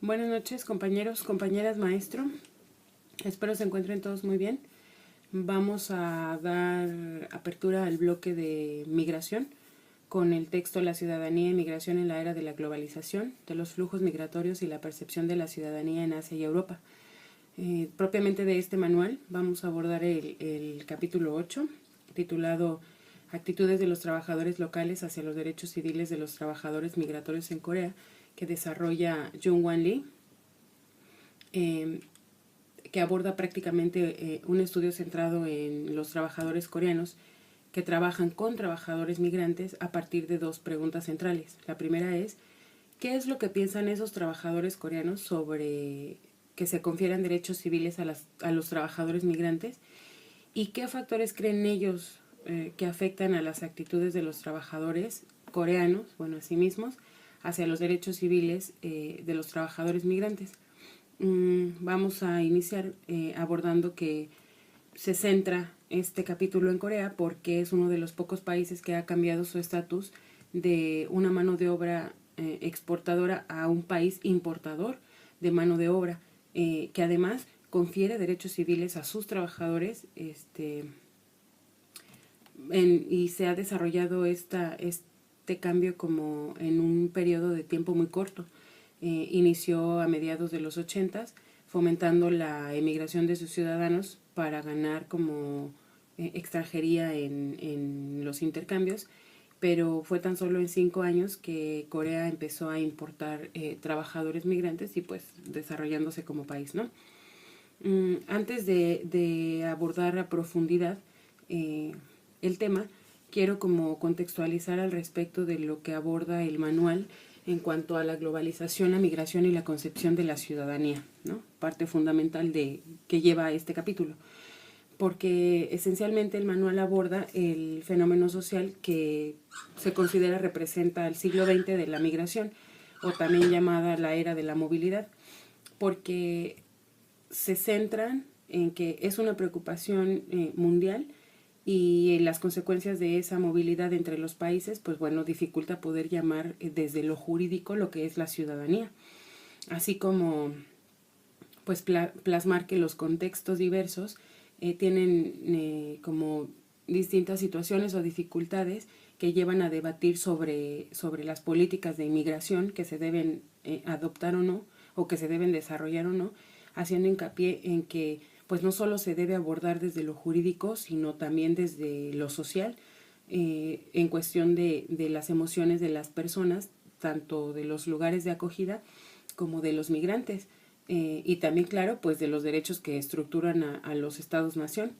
Buenas noches, compañeros, compañeras, maestro. Espero se encuentren todos muy bien. Vamos a dar apertura al bloque de migración con el texto La ciudadanía y migración en la era de la globalización, de los flujos migratorios y la percepción de la ciudadanía en Asia y Europa. Propiamente de este manual vamos a abordar el capítulo 8, titulado Actitudes de los trabajadores locales hacia los derechos civiles de los trabajadores migratorios en Corea, que desarrolla Jung-Hwan Lee, que aborda prácticamente un estudio centrado en los trabajadores coreanos que trabajan con trabajadores migrantes a partir de dos preguntas centrales. La primera es, ¿qué es lo que piensan esos trabajadores coreanos sobre que se confieran derechos civiles a los trabajadores migrantes? ¿Y qué factores creen ellos que afectan a las actitudes de los trabajadores coreanos, bueno, a sí mismos, hacia los derechos civiles de los trabajadores migrantes? Vamos a iniciar abordando que se centra este capítulo en Corea porque es uno de los pocos países que ha cambiado su estatus de una mano de obra exportadora a un país importador de mano de obra, que además confiere derechos civiles a sus trabajadores, y se ha desarrollado este cambio como en un periodo de tiempo muy corto. Inició a mediados de los 80, fomentando la emigración de sus ciudadanos para ganar como extranjería en los intercambios, pero fue tan solo en 5 años que Corea empezó a importar trabajadores migrantes y pues desarrollándose como país, ¿no? Antes de abordar a profundidad el tema, quiero como contextualizar al respecto de lo que aborda el manual en cuanto a la globalización, la migración y la concepción de la ciudadanía, ¿no? Parte fundamental que lleva este capítulo, porque esencialmente el manual aborda el fenómeno social que se considera representa el siglo XX de la migración, o también llamada la era de la movilidad, porque se centran en que es una preocupación mundial y las consecuencias de esa movilidad entre los países, pues bueno, dificulta poder llamar desde lo jurídico lo que es la ciudadanía, así como pues plasmar que los contextos diversos tienen como distintas situaciones o dificultades que llevan a debatir sobre las políticas de inmigración que se deben adoptar o no, o que se deben desarrollar o no, haciendo hincapié en que pues no solo se debe abordar desde lo jurídico, sino también desde lo social, en cuestión de las emociones de las personas, tanto de los lugares de acogida como de los migrantes, y también, claro, pues de los derechos que estructuran a los estados-nación.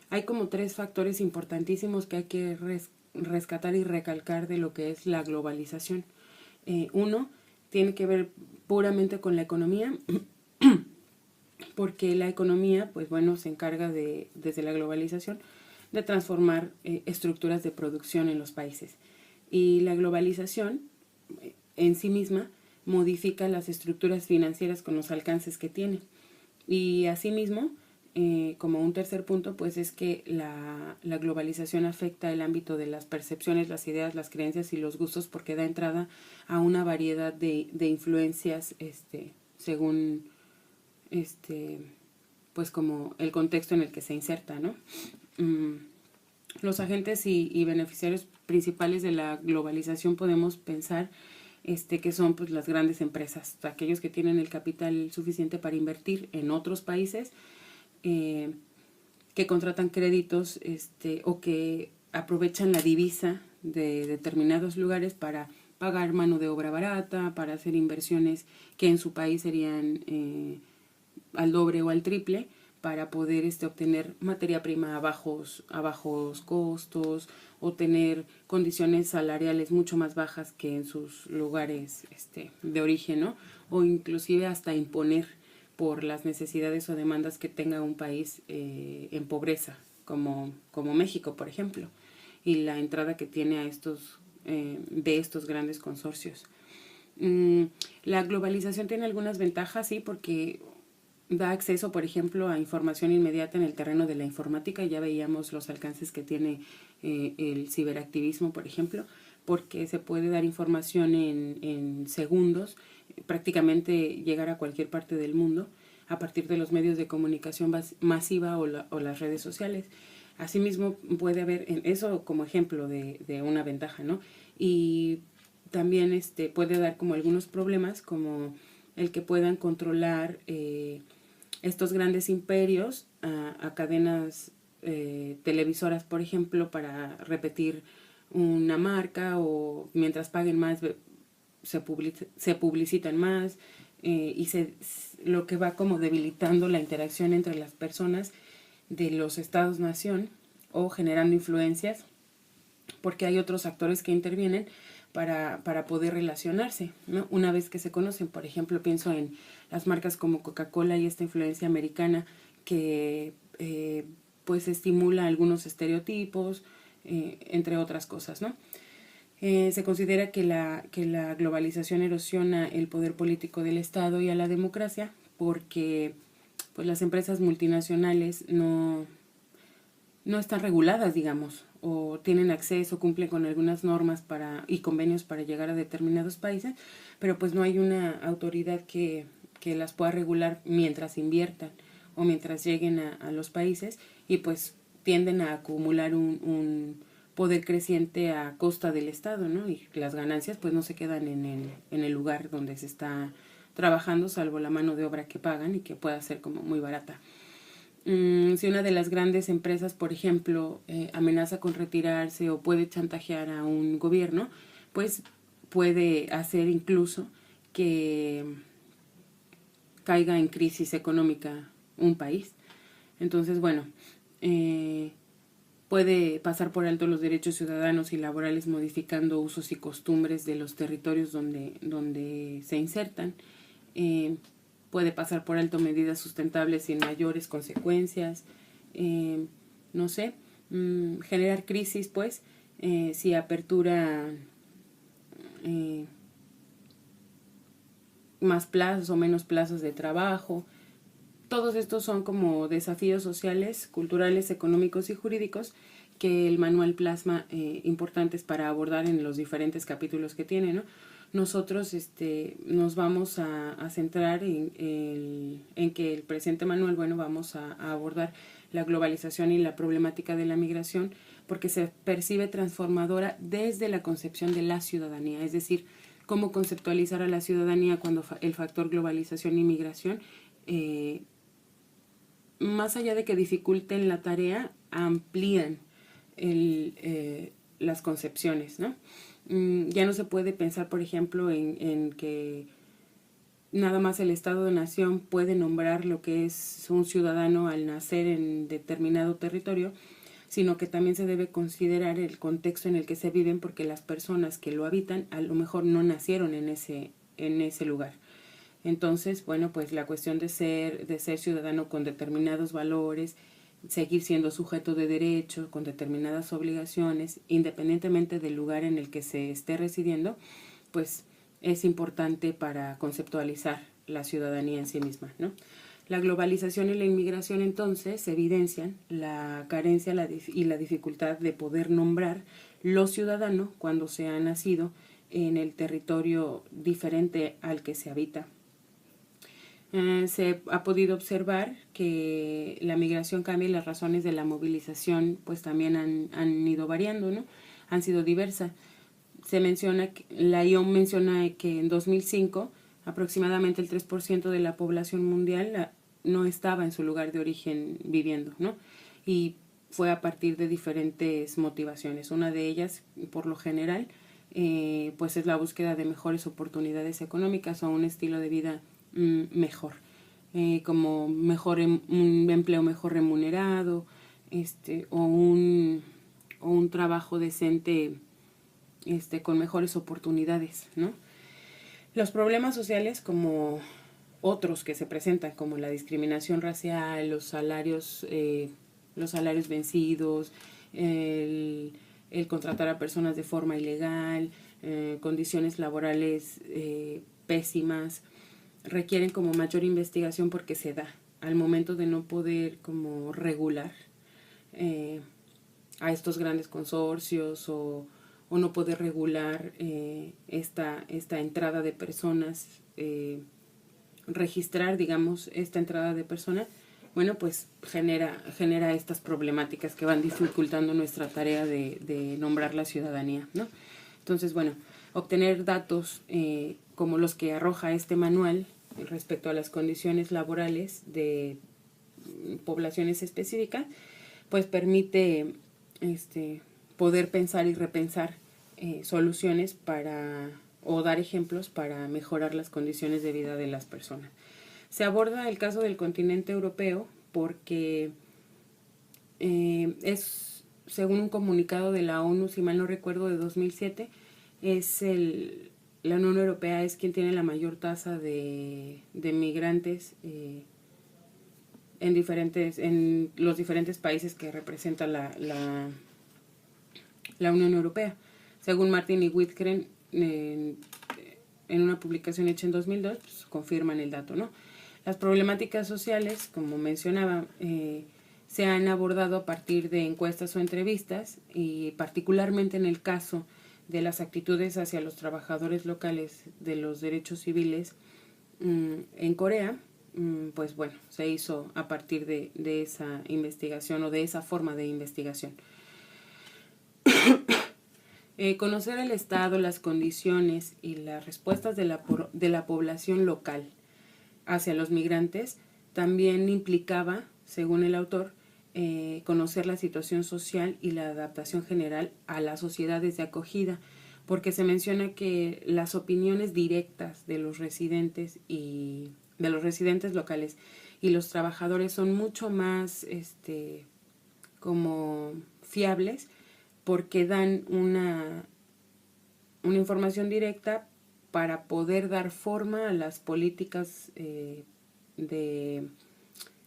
Hay como 3 factores importantísimos que hay que rescatar y recalcar de lo que es la globalización. Uno, tiene que ver puramente con la economía, porque la economía, pues bueno, se encarga desde la globalización, de transformar estructuras de producción en los países. Y la globalización en sí misma modifica las estructuras financieras con los alcances que tiene. Y asimismo, como un tercer punto, pues es que la globalización afecta el ámbito de las percepciones, las ideas, las creencias y los gustos, porque da entrada a una variedad de influencias según pues como el contexto en el que se inserta, ¿no? Los agentes y beneficiarios principales de la globalización podemos pensar que son pues las grandes empresas, aquellos que tienen el capital suficiente para invertir en otros países, que contratan créditos o que aprovechan la divisa de determinados lugares para pagar mano de obra barata, para hacer inversiones que en su país serían al doble o al triple, para poder obtener materia prima a bajos costos o tener condiciones salariales mucho más bajas que en sus lugares de origen, ¿no? O inclusive hasta imponer por las necesidades o demandas que tenga un país en pobreza, como México, por ejemplo, y la entrada que tiene a de estos grandes consorcios. La globalización tiene algunas ventajas, sí, porque da acceso, por ejemplo, a información inmediata en el terreno de la informática. Ya veíamos los alcances que tiene el ciberactivismo, por ejemplo, porque se puede dar información en segundos prácticamente llegar a cualquier parte del mundo a partir de los medios de comunicación masiva o las redes sociales. Asimismo, puede haber eso como ejemplo de una ventaja, ¿no? Y también puede dar como algunos problemas, como el que puedan controlar estos grandes imperios a cadenas televisoras, por ejemplo, para repetir una marca, o mientras paguen más se publicitan más, y lo que va como debilitando la interacción entre las personas de los estados-nación, o generando influencias, porque hay otros actores que intervienen para poder relacionarse, ¿no? Una vez que se conocen. Por ejemplo, pienso en las marcas como Coca-Cola y esta influencia americana que pues estimula algunos estereotipos, entre otras cosas, ¿no? Se considera que la globalización erosiona el poder político del Estado y a la democracia, porque pues las empresas multinacionales no están reguladas, digamos, o tienen acceso, cumplen con algunas normas y convenios para llegar a determinados países, pero pues no hay una autoridad que las pueda regular mientras inviertan o mientras lleguen a los países, y pues tienden a acumular un poder creciente a costa del Estado, ¿no? Y las ganancias pues no se quedan en el lugar donde se está trabajando, salvo la mano de obra que pagan y que pueda ser como muy barata. Si una de las grandes empresas, por ejemplo, amenaza con retirarse o puede chantajear a un gobierno, pues puede hacer incluso que caiga en crisis económica un país. Entonces, bueno, puede pasar por alto los derechos ciudadanos y laborales, modificando usos y costumbres de los territorios donde se insertan. Puede pasar por alto medidas sustentables sin mayores consecuencias. No sé, generar crisis, pues, si apertura más plazas o menos plazas de trabajo. Todos estos son como desafíos sociales, culturales, económicos y jurídicos que el manual plasma, importantes para abordar en los diferentes capítulos que tiene, ¿no? Nosotros nos vamos a centrar en que el presente manual, bueno, vamos a abordar la globalización y la problemática de la migración, porque se percibe transformadora desde la concepción de la ciudadanía, es decir, cómo conceptualizar a la ciudadanía cuando el factor globalización y migración, más allá de que dificulten la tarea, amplían las concepciones, ¿no? Ya no se puede pensar, por ejemplo, en que nada más el Estado de Nación puede nombrar lo que es un ciudadano al nacer en determinado territorio, sino que también se debe considerar el contexto en el que se viven, porque las personas que lo habitan a lo mejor no nacieron en ese lugar. Entonces, bueno, pues la cuestión de ser ciudadano con determinados valores, seguir siendo sujeto de derechos, con determinadas obligaciones, independientemente del lugar en el que se esté residiendo, pues es importante para conceptualizar la ciudadanía en sí misma, ¿no? La globalización y la inmigración entonces evidencian la carencia y la dificultad de poder nombrar lo ciudadano cuando se ha nacido en el territorio diferente al que se habita. Se ha podido observar que la migración cambia y las razones de la movilización pues también han ido variando, ¿no? Han sido diversas. La IOM menciona que en 2005 aproximadamente el 3% de la población mundial no estaba en su lugar de origen viviendo, ¿no? Y fue a partir de diferentes motivaciones. Una de ellas, por lo general, pues es la búsqueda de mejores oportunidades económicas o un estilo de vida mejor, como un empleo mejor remunerado, o un trabajo decente, con mejores oportunidades, ¿no? Los problemas sociales, como otros que se presentan, como la discriminación racial, los salarios vencidos, el contratar a personas de forma ilegal, condiciones laborales pésimas, requieren como mayor investigación, porque se da al momento de no poder como regular a estos grandes consorcios o o no poder regular esta entrada de personas, registrar, digamos, esta entrada de personas, bueno, pues genera estas problemáticas que van dificultando nuestra tarea de nombrar la ciudadanía, ¿no? Entonces, bueno, obtener datos como los que arroja este manual respecto a las condiciones laborales de poblaciones específicas, pues permite poder pensar y repensar soluciones para o dar ejemplos para mejorar las condiciones de vida de las personas. Se aborda el caso del continente europeo porque es, según un comunicado de la ONU, si mal no recuerdo, de 2007, la Unión Europea es quien tiene la mayor tasa de migrantes en los diferentes países que representa la Unión Europea. Según Martin y Whitgren, en una publicación hecha en 2002, pues, confirman el dato, ¿no? Las problemáticas sociales, como mencionaba, se han abordado a partir de encuestas o entrevistas, y particularmente en el caso de las actitudes hacia los trabajadores locales de los derechos civiles en Corea, pues bueno, se hizo a partir de esa investigación o de esa forma de investigación. Conocer el estado, las condiciones y las respuestas de la población local hacia los migrantes también implicaba, según el autor, conocer la situación social y la adaptación general a las sociedades de acogida, porque se menciona que las opiniones directas de los residentes locales y los trabajadores son mucho más como fiables, porque dan una información directa para poder dar forma a las políticas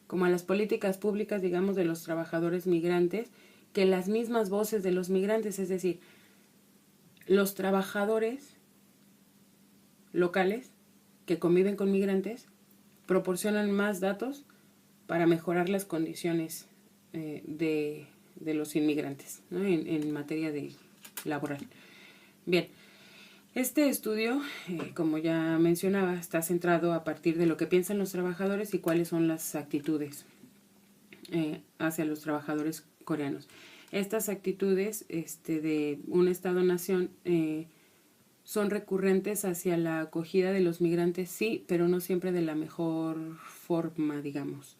como a las políticas públicas, digamos, de los trabajadores migrantes, que las mismas voces de los migrantes. Es decir, los trabajadores locales que conviven con migrantes proporcionan más datos para mejorar las condiciones de los inmigrantes, ¿no? en materia de laboral. Bien, este estudio, como ya mencionaba, está centrado a partir de lo que piensan los trabajadores y cuáles son las actitudes hacia los trabajadores coreanos. Estas actitudes de un Estado-nación son recurrentes hacia la acogida de los migrantes, sí, pero no siempre de la mejor forma, digamos.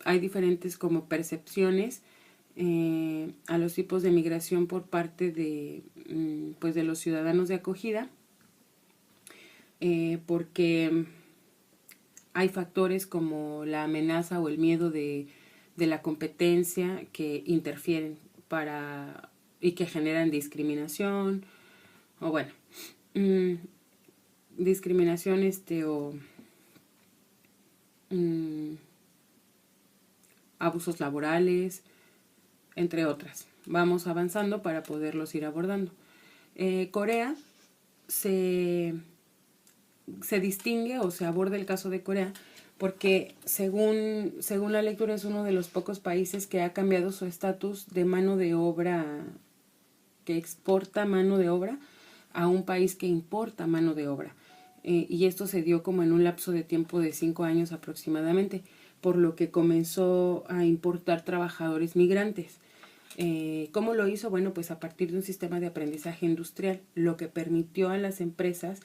Hay diferentes como percepciones a los tipos de migración por parte de los ciudadanos de acogida, porque hay factores como la amenaza o el miedo de la competencia que interfieren y que generan discriminación, o bueno, discriminación o abusos laborales, entre otras. Vamos avanzando para poderlos ir abordando. Corea se distingue o se aborda el caso de Corea porque según la lectura es uno de los pocos países que ha cambiado su estatus de mano de obra, que exporta mano de obra, a un país que importa mano de obra. Y esto se dio como en un lapso de tiempo de 5 años aproximadamente, por lo que comenzó a importar trabajadores migrantes. ¿Cómo lo hizo? Bueno, pues a partir de un sistema de aprendizaje industrial, lo que permitió a las empresas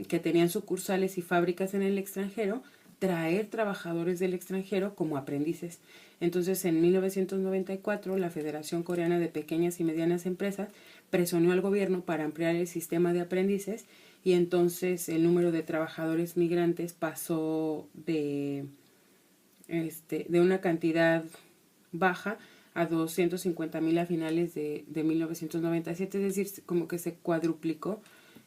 que tenían sucursales y fábricas en el extranjero traer trabajadores del extranjero como aprendices. Entonces, en 1994, la Federación Coreana de Pequeñas y Medianas Empresas presionó al gobierno para ampliar el sistema de aprendices, y entonces el número de trabajadores migrantes pasó de una cantidad baja a 250,000 a finales de 1997, es decir, como que se cuadruplicó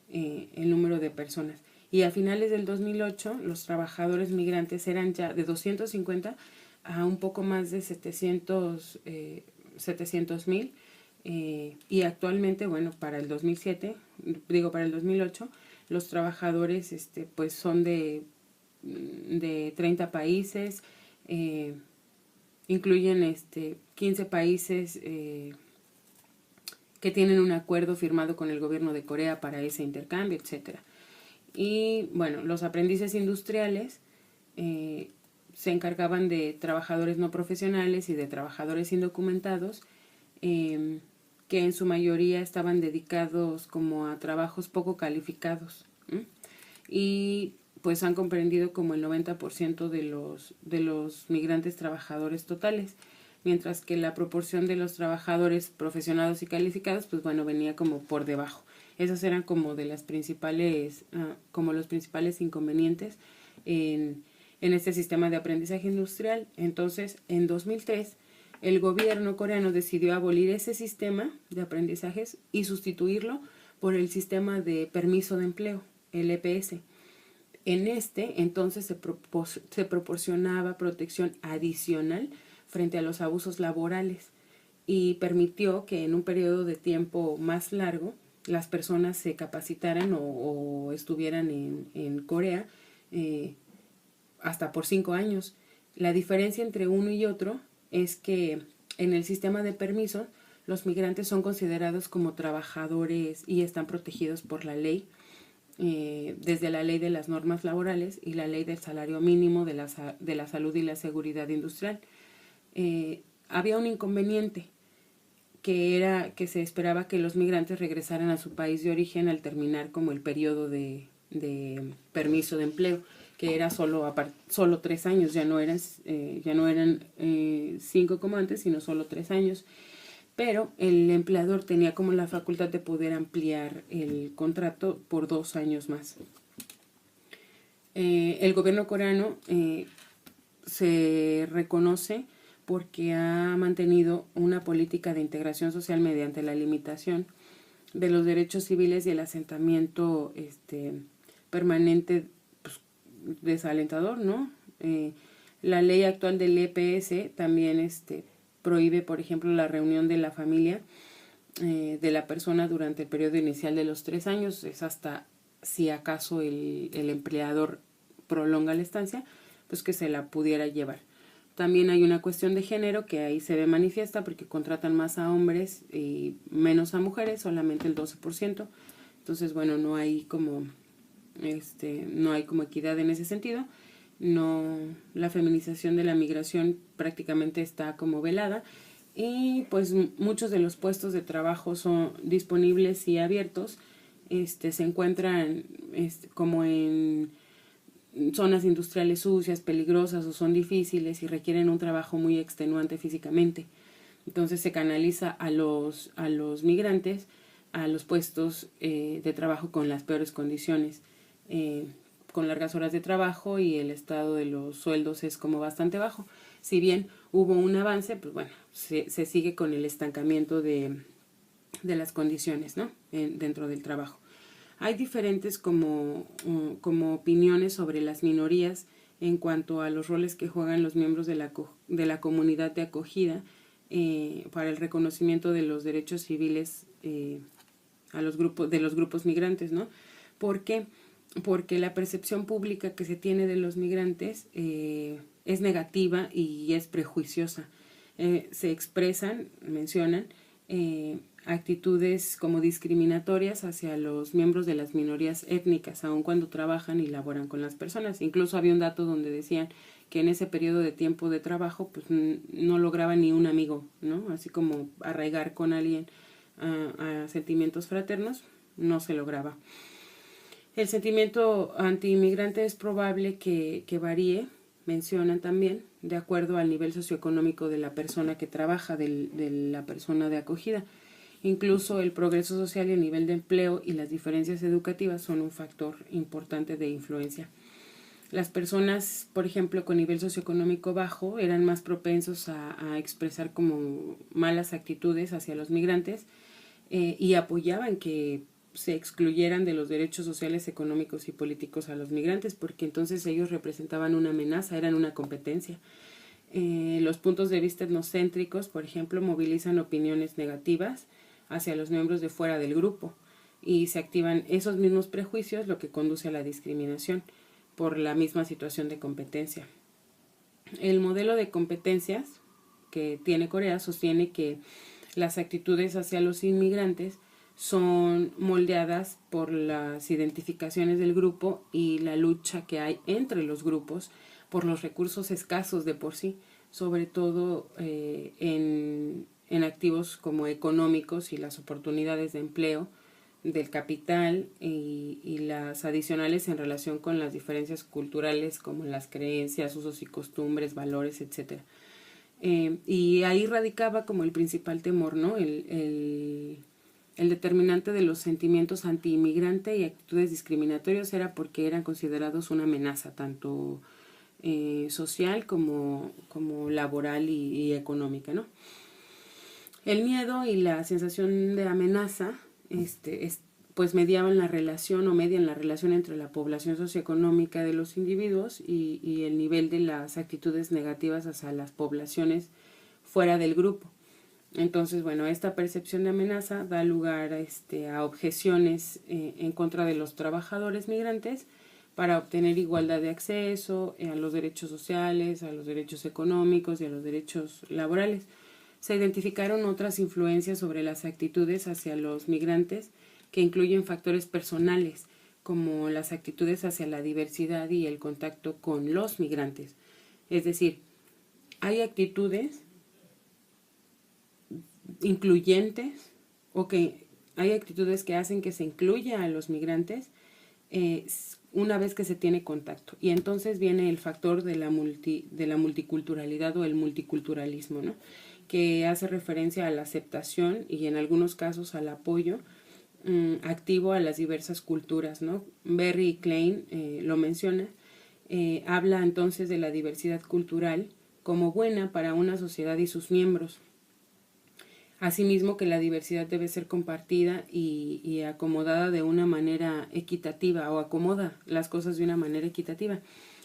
el número de personas. Y a finales del 2008 los trabajadores migrantes eran ya de 250 a un poco más de 700,000, y actualmente, bueno, para el 2008, los trabajadores pues son de 30 países, incluyen 15 países que tienen un acuerdo firmado con el gobierno de Corea para ese intercambio, etcétera. Y bueno, los aprendices industriales se encargaban de trabajadores no profesionales y de trabajadores indocumentados, que en su mayoría estaban dedicados como a trabajos poco calificados. Y pues han comprendido como el 90% de los migrantes trabajadores totales, mientras que la proporción de los trabajadores profesionados y calificados, pues bueno, venía como por debajo. Esas eran como de las principales, como los principales inconvenientes en este sistema de aprendizaje industrial. Entonces, en 2003, el gobierno coreano decidió abolir ese sistema de aprendizajes y sustituirlo por el sistema de permiso de empleo, el EPS. En este, entonces, se proporcionaba protección adicional frente a los abusos laborales y permitió que en un periodo de tiempo más largo las personas se capacitaran o estuvieran en Corea hasta por 5 años. La diferencia entre uno y otro es que en el sistema de permisos los migrantes son considerados como trabajadores y están protegidos por la ley, desde la ley de las normas laborales y la ley del salario mínimo de la salud y la seguridad industrial. Había un inconveniente, que era que se esperaba que los migrantes regresaran a su país de origen al terminar como el periodo de permiso de empleo, que era solo 3 años, ya no eran 5 como antes, sino solo 3 años. Pero el empleador tenía como la facultad de poder ampliar el contrato por 2 años más. El gobierno coreano se reconoce porque ha mantenido una política de integración social mediante la limitación de los derechos civiles y el asentamiento permanente, pues, desalentador, ¿no? La ley actual del EPS también prohíbe, por ejemplo, la reunión de la familia de la persona durante el periodo inicial de los 3 años. Es hasta si acaso el empleador prolonga la estancia, pues que se la pudiera llevar. También hay una cuestión de género que ahí se ve manifiesta porque contratan más a hombres y menos a mujeres, solamente el 12%. Entonces, bueno, no hay como equidad en ese sentido. No, la feminización de la migración prácticamente está como velada y pues muchos de los puestos de trabajo son disponibles y abiertos, se encuentran como en zonas industriales sucias, peligrosas o son difíciles y requieren un trabajo muy extenuante físicamente. Entonces se canaliza a los migrantes a los puestos de trabajo con las peores condiciones, con largas horas de trabajo, y el estado de los sueldos es como bastante bajo. Si bien hubo un avance, pues bueno, se sigue con el estancamiento de las condiciones, ¿no? Dentro del trabajo. Hay diferentes como opiniones sobre las minorías en cuanto a los roles que juegan los miembros de la comunidad de acogida para el reconocimiento de los derechos civiles de los grupos migrantes, ¿no? ¿Por qué? Porque la percepción pública que se tiene de los migrantes es negativa y es prejuiciosa. Se mencionan actitudes como discriminatorias hacia los miembros de las minorías étnicas, aun cuando trabajan y laboran con las personas. Incluso había un dato donde decían que en ese periodo de tiempo de trabajo pues no lograba ni un amigo, ¿no? Así como arraigar con alguien a sentimientos fraternos, no se lograba. El sentimiento anti-inmigrante es probable que varíe, mencionan también, de acuerdo al nivel socioeconómico de la persona que trabaja, de la persona de acogida. Incluso el progreso social y el nivel de empleo y las diferencias educativas son un factor importante de influencia. Las personas, por ejemplo, con nivel socioeconómico bajo eran más propensos a expresar como malas actitudes hacia los migrantes y apoyaban que se excluyeran de los derechos sociales, económicos y políticos a los migrantes, porque entonces ellos representaban una amenaza, eran una competencia. Los puntos de vista etnocéntricos, por ejemplo, movilizan opiniones negativas hacia los miembros de fuera del grupo y se activan esos mismos prejuicios, lo que conduce a la discriminación por la misma situación de competencia. El modelo de competencias que tiene Corea sostiene que las actitudes hacia los inmigrantes son moldeadas por las identificaciones del grupo y la lucha que hay entre los grupos por los recursos escasos de por sí, sobre todo en activos como económicos y las oportunidades de empleo, del capital y las adicionales en relación con las diferencias culturales como las creencias, usos y costumbres, valores, etc. Y ahí radicaba como el principal temor, ¿no? El determinante de los sentimientos anti-inmigrante y actitudes discriminatorias era porque eran considerados una amenaza, tanto social como laboral y económica, ¿no? El miedo y la sensación de amenaza pues median la relación entre la población socioeconómica de los individuos y el nivel de las actitudes negativas hacia las poblaciones fuera del grupo. Entonces, bueno, esta percepción de amenaza da lugar a objeciones en contra de los trabajadores migrantes para obtener igualdad de acceso a los derechos sociales, a los derechos económicos y a los derechos laborales. Se identificaron otras influencias sobre las actitudes hacia los migrantes que incluyen factores personales, como las actitudes hacia la diversidad y el contacto con los migrantes. Es decir, hay actitudes incluyentes o que hay actitudes que hacen que se incluya a los migrantes una vez que se tiene contacto. Y entonces viene el factor de la multiculturalidad o el multiculturalismo, ¿no? Que hace referencia a la aceptación y en algunos casos al apoyo activo a las diversas culturas, ¿no? Berry y Klein lo menciona. Habla entonces de la diversidad cultural como buena para una sociedad y sus miembros. Asimismo, que la diversidad debe ser compartida y acomodada de una manera equitativa, o acomoda las cosas de una manera equitativa.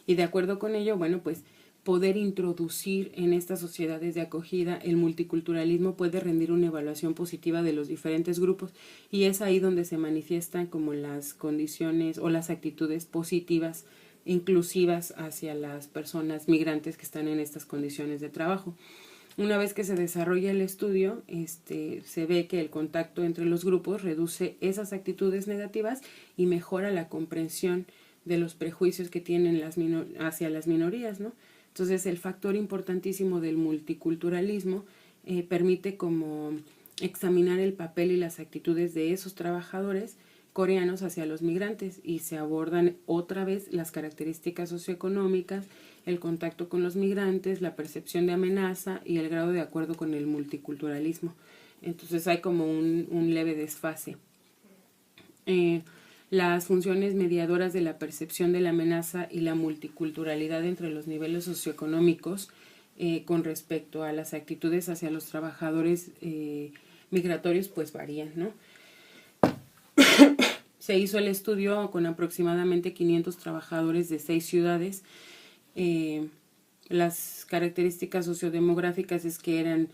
Y de acuerdo con ello, bueno, pues poder introducir en estas sociedades de acogida el multiculturalismo puede rendir una evaluación positiva de los diferentes grupos, y es ahí donde se manifiestan como las condiciones o las actitudes positivas, inclusivas hacia las personas migrantes que están en estas condiciones de trabajo. Una vez que se desarrolla el estudio, se ve que el contacto entre los grupos reduce esas actitudes negativas y mejora la comprensión de los prejuicios que tienen hacia las minorías, ¿no? Entonces, el factor importantísimo del multiculturalismo permite como examinar el papel y las actitudes de esos trabajadores coreanos hacia los migrantes, y se abordan otra vez las características socioeconómicas, el contacto con los migrantes, la percepción de amenaza y el grado de acuerdo con el multiculturalismo. Entonces hay como un leve desfase. Las funciones mediadoras de la percepción de la amenaza y la multiculturalidad entre los niveles socioeconómicos con respecto a las actitudes hacia los trabajadores migratorios pues varían, ¿no? Se hizo el estudio con aproximadamente 500 trabajadores de 6 ciudades. Las características sociodemográficas es que eran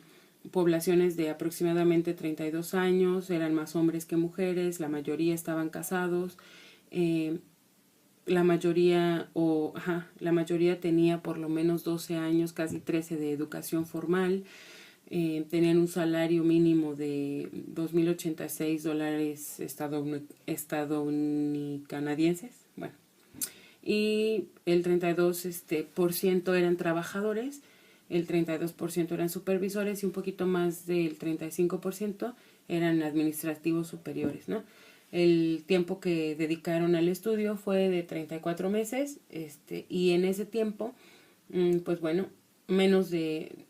poblaciones de aproximadamente 32 años, eran más hombres que mujeres, la mayoría estaban casados, la mayoría tenía por lo menos 12 años, casi 13 de educación formal. Tenían un salario mínimo de $2,086 estadounidenses. Bueno, y el 32% eran trabajadores, el 32% eran supervisores y un poquito más del 35% eran administrativos superiores, ¿no? El tiempo que dedicaron al estudio fue de 34 meses, y en ese tiempo, pues bueno, menos de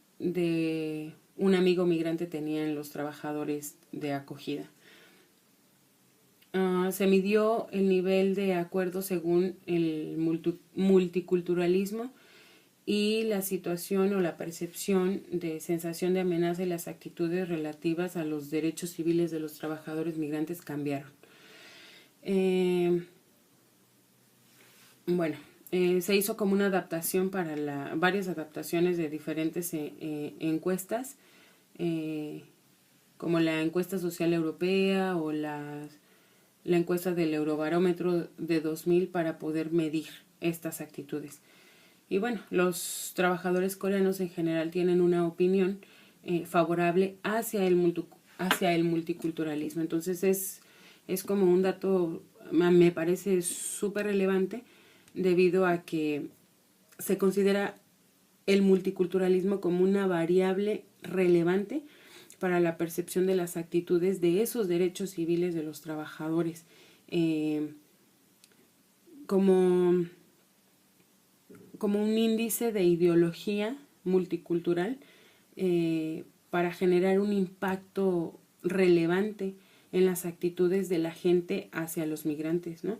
un amigo migrante tenían los trabajadores de acogida. Se midió el nivel de acuerdo según el multiculturalismo y la situación o la percepción de sensación de amenaza y las actitudes relativas a los derechos civiles de los trabajadores migrantes cambiaron. Se hizo como una adaptación para varias adaptaciones de diferentes encuestas, como la encuesta social europea o la encuesta del Eurobarómetro de 2000 para poder medir estas actitudes. Y bueno, los trabajadores coreanos en general tienen una opinión favorable hacia el multiculturalismo. Entonces es como un dato, me parece súper relevante, debido a que se considera el multiculturalismo como una variable relevante para la percepción de las actitudes de esos derechos civiles de los trabajadores, como un índice de ideología multicultural, para generar un impacto relevante en las actitudes de la gente hacia los migrantes, ¿no?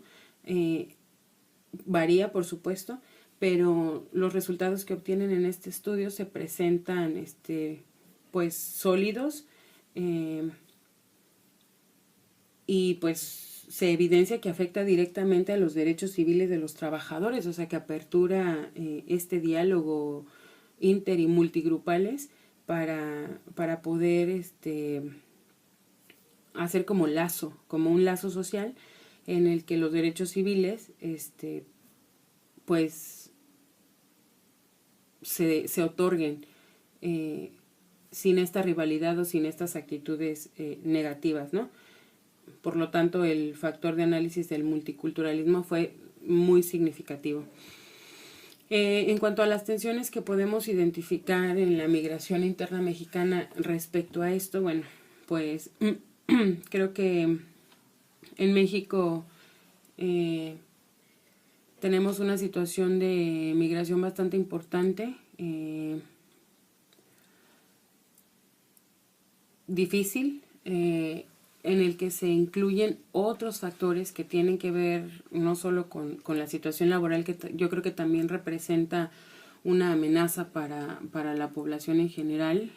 Varía, por supuesto, pero los resultados que obtienen en este estudio se presentan pues sólidos, y pues se evidencia que afecta directamente a los derechos civiles de los trabajadores, o sea que apertura este diálogo inter y multigrupales para poder hacer como un lazo social en el que los derechos civiles pues se otorguen sin esta rivalidad o sin estas actitudes negativas, ¿no? Por lo tanto, el factor de análisis del multiculturalismo fue muy significativo. En cuanto a las tensiones que podemos identificar en la migración interna mexicana respecto a esto, bueno, pues creo que en México tenemos una situación de migración bastante importante, difícil, en el que se incluyen otros factores que tienen que ver no solo con la situación laboral, que yo creo que también representa una amenaza para la población en general,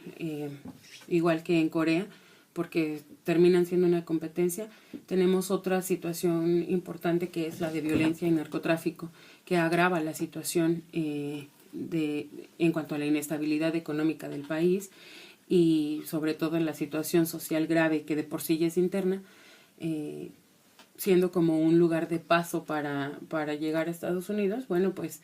igual que en Corea, porque terminan siendo una competencia. Tenemos otra situación importante, que es la de violencia y narcotráfico, que agrava la situación en cuanto a la inestabilidad económica del país, y sobre todo en la situación social grave que de por sí ya es interna, siendo como un lugar de paso para llegar a Estados Unidos. Bueno, pues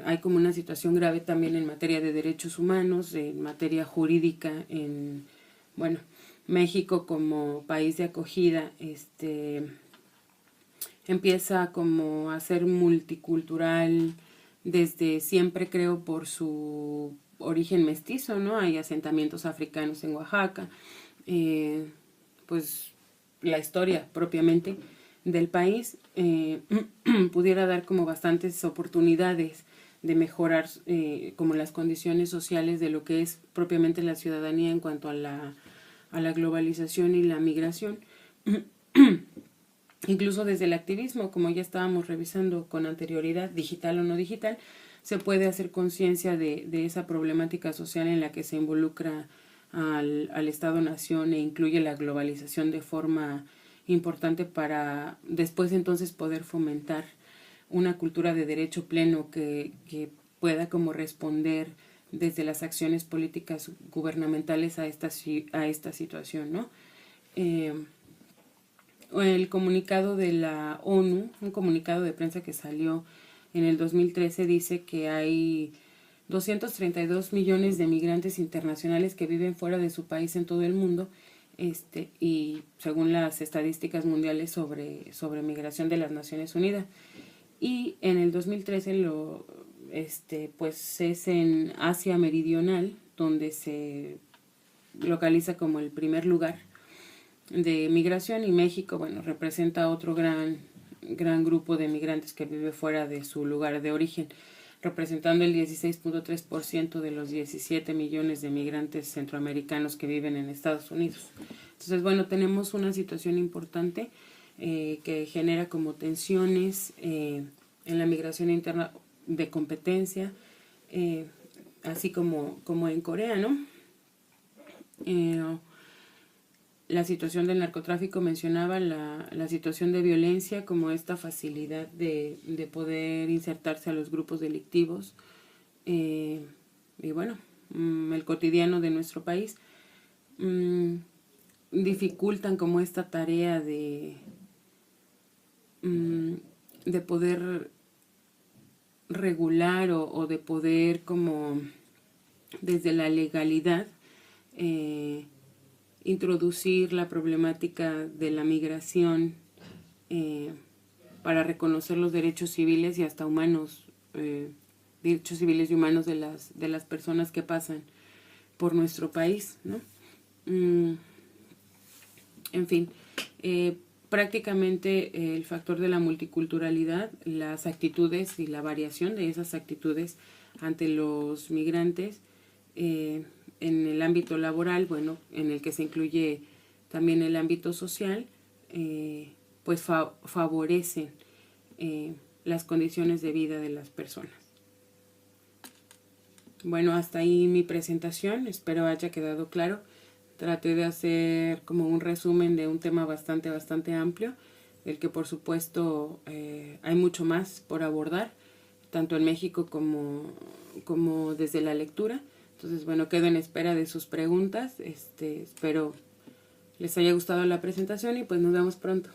hay como una situación grave también en materia de derechos humanos, en materia jurídica, bueno, México como país de acogida empieza como a ser multicultural desde siempre, creo, por su origen mestizo, ¿no? Hay asentamientos africanos en Oaxaca, pues la historia propiamente del país pudiera dar como bastantes oportunidades de mejorar como las condiciones sociales de lo que es propiamente la ciudadanía en cuanto a la globalización y la migración. Incluso desde el activismo, como ya estábamos revisando con anterioridad, digital o no digital, se puede hacer conciencia de esa problemática social en la que se involucra al Estado-Nación e incluye la globalización de forma importante, para después entonces poder fomentar una cultura de derecho pleno que pueda como responder desde las acciones políticas gubernamentales a esta situación, ¿no? El comunicado de la ONU, un comunicado de prensa que salió en el 2013, dice que hay 232 millones de migrantes internacionales que viven fuera de su país en todo el mundo, y según las estadísticas mundiales sobre migración de las Naciones Unidas. Y en el 2013 pues es en Asia Meridional donde se localiza como el primer lugar de migración, y México, bueno, representa otro gran grupo de migrantes que vive fuera de su lugar de origen, representando el 16.3% de los 17 millones de migrantes centroamericanos que viven en Estados Unidos. Entonces, bueno, tenemos una situación importante que genera como tensiones en la migración interna de competencia, así como en Corea, ¿no? La situación del narcotráfico, mencionaba la situación de violencia, como esta facilidad de poder insertarse a los grupos delictivos, y bueno, el cotidiano de nuestro país dificultan como esta tarea de poder regular o de poder como desde la legalidad introducir la problemática de la migración para reconocer los derechos civiles y hasta humanos, derechos civiles y humanos de las personas que pasan por nuestro país, ¿no? En fin, prácticamente el factor de la multiculturalidad, las actitudes y la variación de esas actitudes ante los migrantes en el ámbito laboral, bueno, en el que se incluye también el ámbito social, pues favorecen las condiciones de vida de las personas. Bueno, hasta ahí mi presentación, espero haya quedado claro. Traté de hacer como un resumen de un tema bastante amplio, del que por supuesto hay mucho más por abordar, tanto en México como desde la lectura. Entonces, bueno, quedo en espera de sus preguntas. Espero les haya gustado la presentación y pues nos vemos pronto.